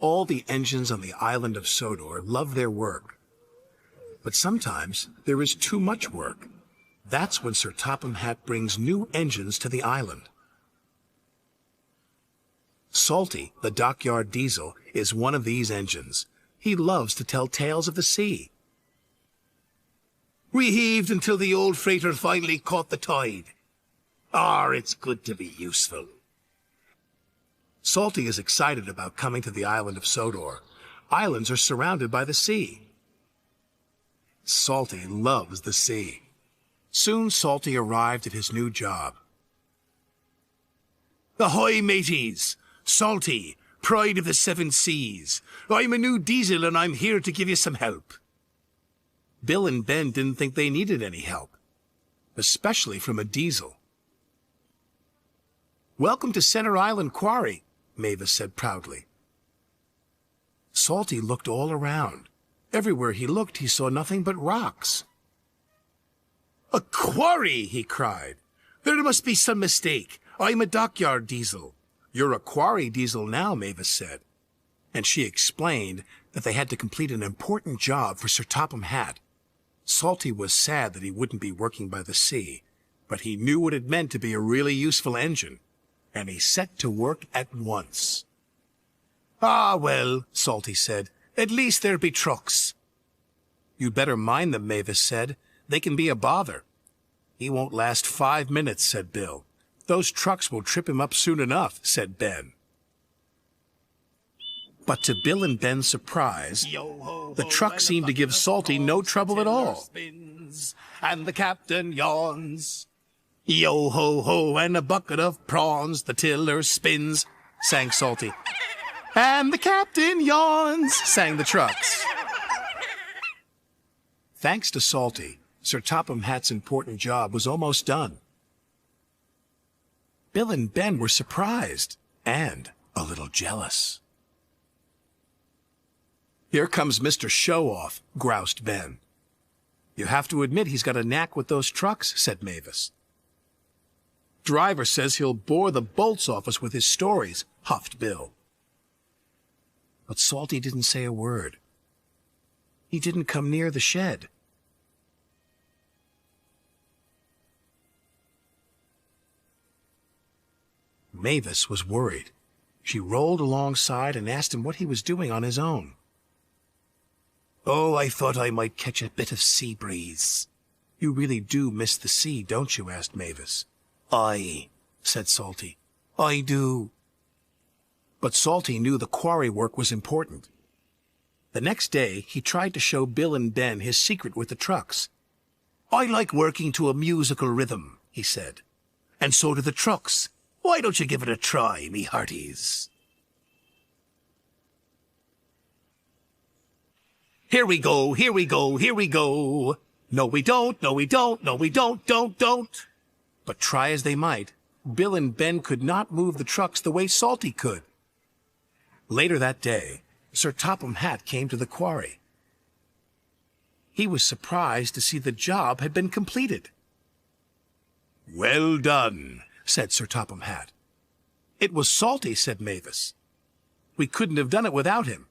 All the engines on the island of Sodor love their work. But sometimes there is too much work. That's when Sir Topham Hatt brings new engines to the island. Salty, the dockyard diesel, is one of these engines. He loves to tell tales of the sea. We heaved until the old freighter finally caught the tide. It's good to be useful. Salty is excited about coming to the island of Sodor. Islands are surrounded by the sea. Salty loves the sea. Soon Salty arrived at his new job. Ahoy, mateys! Salty, pride of the seven seas. I'm a new diesel and I'm here to give you some help. Bill and Ben didn't think they needed any help, especially from a diesel. Welcome to Center Island Quarry, Mavis said proudly. Salty looked all around. Everywhere he looked, he saw nothing but rocks. A quarry, he cried. There must be some mistake. I'm a dockyard diesel. You're a quarry diesel now, Mavis said. And she explained that they had to complete an important job for Sir Topham Hatt. Salty was sad that he wouldn't be working by the sea, but he knew what it meant to be a really useful engine, and he set to work at once. Well, Salty said, at least there be trucks. You'd better mind them, Mavis said. They can be a bother. He won't last 5 minutes, said Bill. Those trucks will trip him up soon enough, said Ben. But to Bill and Ben's surprise, the truck seemed to give Salty no trouble at all. And the captain yawns. Yo-ho-ho, and a bucket of prawns, the tiller spins, sang Salty. And the captain yawns, sang the trucks. Thanks to Salty, Sir Topham Hatt's important job was almost done. Bill and Ben were surprised and a little jealous. Here comes Mr. Show-Off, groused Ben. You have to admit he's got a knack with those trucks, said Mavis. Driver says he'll bore the bolts off us with his stories, huffed Bill. But Salty didn't say a word. He didn't come near the shed. Mavis was worried. She rolled alongside and asked him what he was doing on his own. I thought I might catch a bit of sea breeze. You really do miss the sea, don't you? Asked Mavis. Aye, said Salty. I do. But Salty knew the quarry work was important. The next day, he tried to show Bill and Ben his secret with the trucks. I like working to a musical rhythm, he said. And so do the trucks. Why don't you give it a try, me hearties? Here we go, here we go, here we go. No, we don't, no, we don't, no, we don't. But try as they might, Bill and Ben could not move the trucks the way Salty could. Later that day, Sir Topham Hatt came to the quarry. He was surprised to see the job had been completed. Well done, said Sir Topham Hatt. It was Salty, said Mavis. We couldn't have done it without him.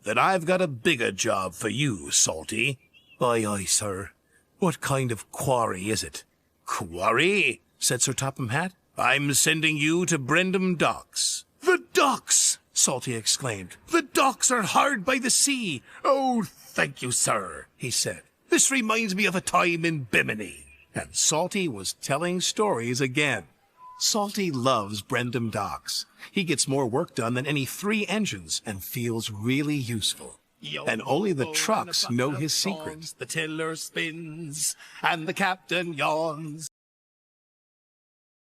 Then I've got a bigger job for you, Salty. Aye, aye, sir. What kind of quarry is it? Quarry? Said Sir Topham Hatt. I'm sending you to Brendam Docks. The docks! Salty exclaimed. The docks are hard by the sea. Oh, thank you, sir, he said. This reminds me of a time in Bimini. And Salty was telling stories again. Salty loves Brendam Docks. He gets more work done than any 3 engines and feels really useful. And only the trucks know his secret. The tiller spins and the captain yawns.